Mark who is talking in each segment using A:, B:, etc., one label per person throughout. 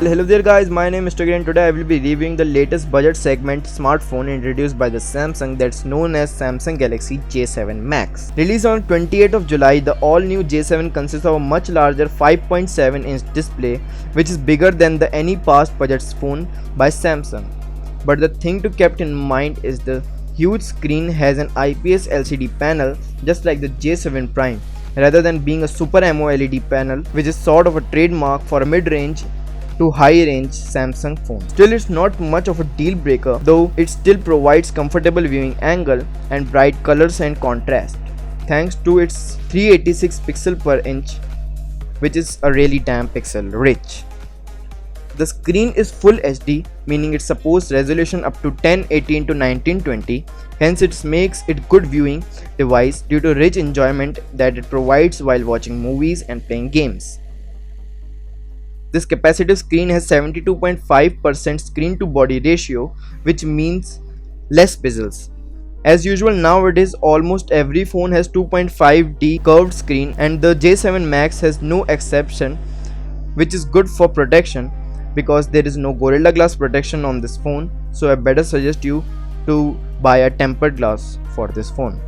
A: Well, hello there guys, my name is Mr. Great and today I will be reviewing the latest budget segment smartphone introduced by the Samsung that's known as Samsung Galaxy J7 Max. Released on 28th of July, the all-new J7 consists of a much larger 5.7-inch display which is bigger than any past budget phone by Samsung. But the thing to keep in mind is the huge screen has an IPS LCD panel just like the J7 Prime, rather than being a Super AMOLED panel, which is sort of a trademark for a mid-range to high-range Samsung phone. Still, it's not much of a deal breaker, though it still provides comfortable viewing angle and bright colors and contrast, thanks to its 386 pixel per inch, which is a really damn pixel rich. The screen is full HD, meaning it supports resolution up to 1080x1920, hence it makes it good viewing device due to rich enjoyment that it provides while watching movies and playing games. This capacitive screen has 72.5% screen to body ratio, which means less bezels. As usual nowadays, almost every phone has 2.5D curved screen and the J7 Max has no exception, which is good for protection because there is no Gorilla Glass protection on this phone, so I better suggest you to buy a tempered glass for this phone.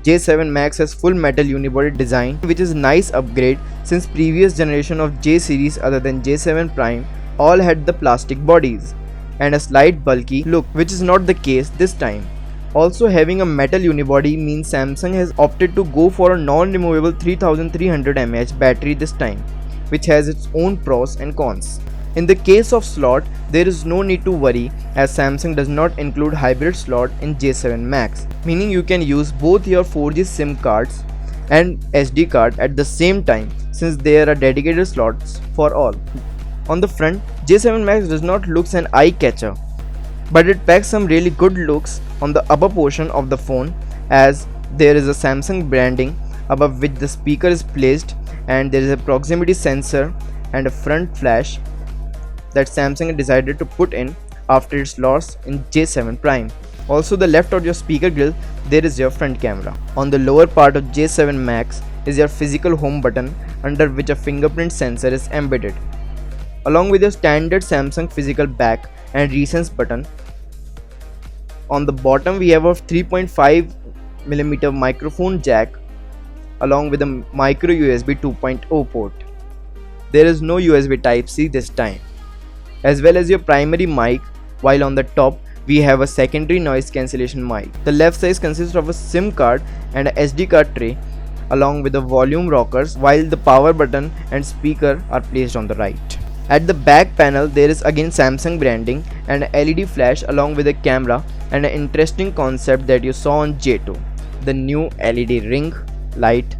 A: J7 Max has full metal unibody design, which is a nice upgrade since previous generation of J series other than J7 Prime all had the plastic bodies and a slight bulky look, which is not the case this time. Also, having a metal unibody means Samsung has opted to go for a non-removable 3300 mAh battery this time, which has its own pros and cons. In the case of slot, there is no need to worry as Samsung does not include hybrid slot in J7 Max, meaning you can use both your 4G SIM cards and SD card at the same time since there are dedicated slots for all. On the front, J7 Max does not look an eye-catcher, but it packs some really good looks on the upper portion of the phone as there is a Samsung branding above which the speaker is placed, and there is a proximity sensor and a front flash that Samsung decided to put in after its loss in J7 Prime. Also, the left of your speaker grill, there is your front camera. On the lower part of J7 Max is your physical home button under which a fingerprint sensor is embedded, along with your standard Samsung physical back and resense button. On the bottom we have a 3.5mm microphone jack along with a micro USB 2.0 port. There is no USB Type-C this time, as well as your primary mic, while on the top we have a secondary noise cancellation mic. The left side consists of a SIM card and a SD card tray along with the volume rockers, while the power button and speaker are placed on the right. At the back panel there is again Samsung branding and a LED flash along with a camera and an interesting concept that you saw on J2, the new LED ring light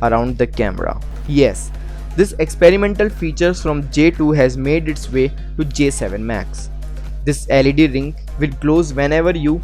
A: around the camera. Yes, this experimental features from J2 has made its way to J7 Max. This LED ring will close whenever you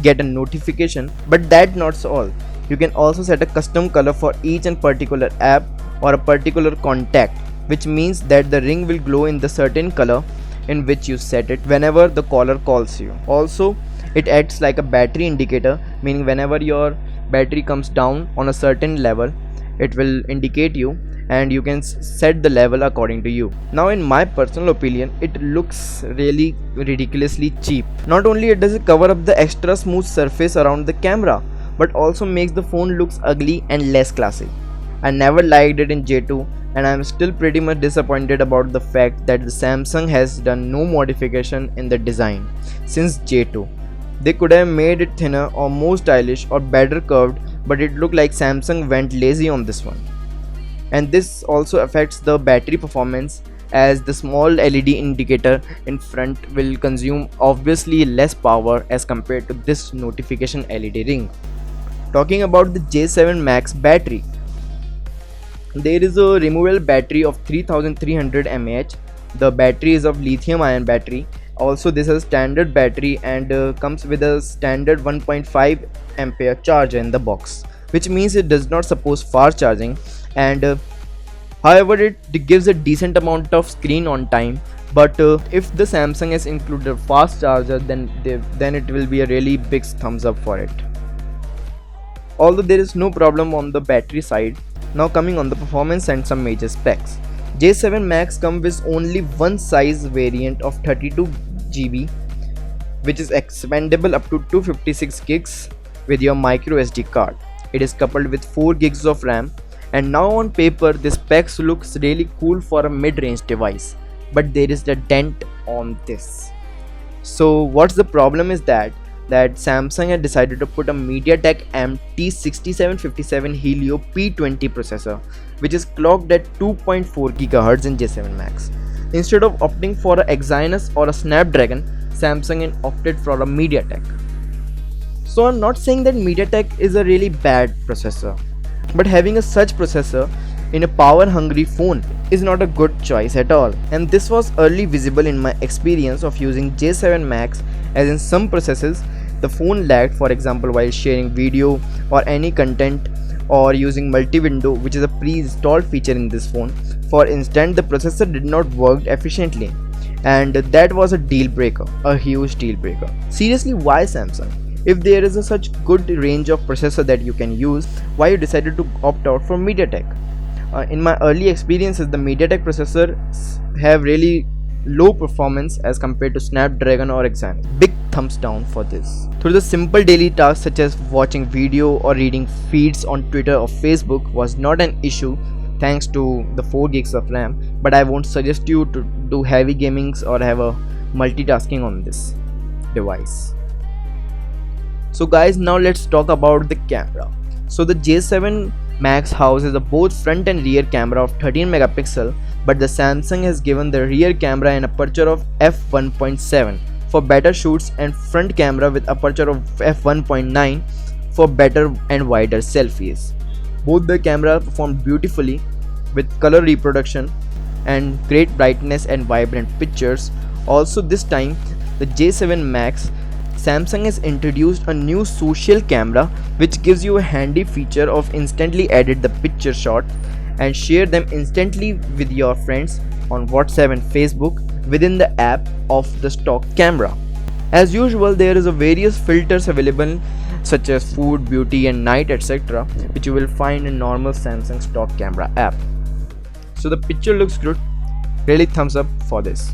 A: get a notification, but that's not all. You can also set a custom color for each and particular app or a particular contact, which means that the ring will glow in the certain color in which you set it whenever the caller calls you. Also, it acts like a battery indicator, meaning whenever your battery comes down on a certain level, it will indicate you and you can set the level according to you. Now, in my personal opinion, it looks really ridiculously cheap. Not only does it cover up the extra smooth surface around the camera, but also makes the phone looks ugly and less classy. I never liked it in J2 and I am still pretty much disappointed about the fact that the Samsung has done no modification in the design since J2. They could have made it thinner or more stylish or better curved, but it looked like Samsung went lazy on this one. And this also affects the battery performance as the small LED indicator in front will consume obviously less power as compared to this notification LED ring. Talking about the J7 Max battery, there is a removable battery of 3300 mAh. The battery is of lithium ion battery. Also, this is a standard battery and comes with a standard 1.5 ampere charger in the box, which means it does not support fast charging, and however it gives a decent amount of screen on time. But if the Samsung has included a fast charger, then it will be a really big thumbs up for it. Although there is no problem on the battery side, Now coming on the performance and some major specs. J7 Max comes with only one size variant of 32 GB, which is expandable up to 256 gigs with your microSD card. It is coupled with 4 gigs of RAM, and now on paper this specs looks really cool for a mid-range device, but there is a dent on this. So what's the problem is that Samsung had decided to put a MediaTek MT6757V Helio P20 processor, which is clocked at 2.4 GHz in J7 Max. Instead of opting for a Exynos or a Snapdragon, Samsung had opted for a MediaTek. So I'm not saying that MediaTek is a really bad processor, but having a such processor in a power hungry phone is not a good choice at all, and this was early visible in my experience of using J7 Max, as in some processes the phone lagged, for example while sharing video or any content, or using multi-window, which is a pre-installed feature in this phone. For instance, the processor did not work efficiently, and that was a deal breaker, a huge deal breaker. Seriously, why Samsung? If there is a such good range of processor that you can use, why you decided to opt out for MediaTek? In my early experiences, the MediaTek processors have really low performance as compared to Snapdragon or Exynos. Big thumbs down for this. Through the simple daily tasks such as watching video or reading feeds on Twitter or Facebook was not an issue thanks to the 4 gigs of RAM, but I won't suggest you to do heavy gamings or have a multitasking on this device. So guys, now let's talk about the camera. So the J7 Max houses a both front and rear camera of 13 megapixel, but the Samsung has given the rear camera an aperture of f1.7 for better shoots and front camera with aperture of f1.9 for better and wider selfies. Both the camera performed beautifully with color reproduction and great brightness and vibrant pictures. Also this time the J7 Max, Samsung has introduced a new social camera which gives you a handy feature of instantly edit the picture shot and share them instantly with your friends on WhatsApp and Facebook within the app of the stock camera. As usual, there is a various filters available such as food, beauty and night, etc., which you will find in normal Samsung stock camera app. So the picture looks good, really thumbs up for this.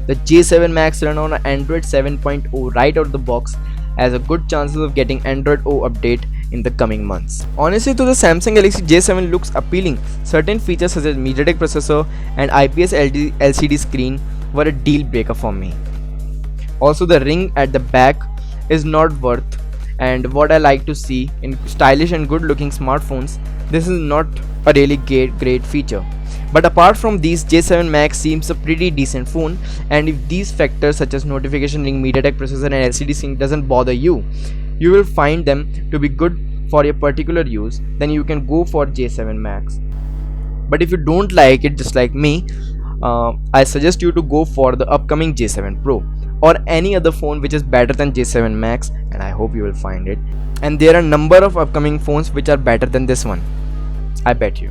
A: The J7 Max run on Android 7.0 right out of the box, has a good chances of getting Android O update in the coming months. Honestly, to the Samsung Galaxy J7 looks appealing. Certain features such as MediaTek processor and IPS LCD screen were a deal breaker for me. Also the ring at the back is not worth, and what I like to see in stylish and good looking smartphones, this is not a really great feature. But apart from these, J7 Max seems a pretty decent phone, and if these factors such as notification ring, MediaTek processor and LCD screen doesn't bother you, you will find them to be good for your particular use, then you can go for J7 Max. But if you don't like it just like me, I suggest you to go for the upcoming J7 Pro or any other phone which is better than J7 Max, and I hope you will find it. And there are a number of upcoming phones which are better than this one, I bet you.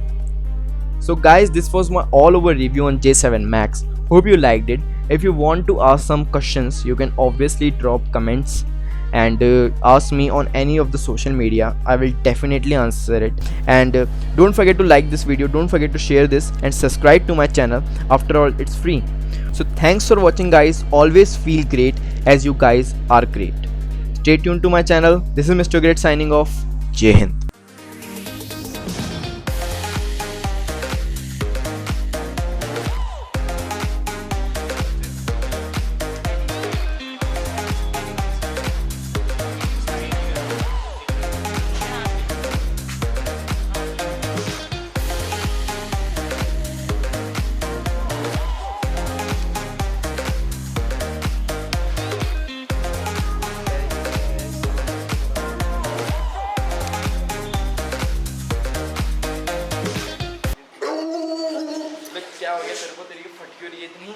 A: So guys, this was my all over review on J7 Max. Hope you liked it. If you want to ask some questions, you can obviously drop comments and ask me on any of the social media. I will definitely answer it. And don't forget to like this video, don't forget to share this and subscribe to my channel. After all, it's free. So thanks for watching guys. Always feel great as you guys are great. Stay tuned to my channel. This is Mr. Great signing off. Jai Hind. क्या हो गया तेरे को, तेरी फटकी हो रही है इतनी।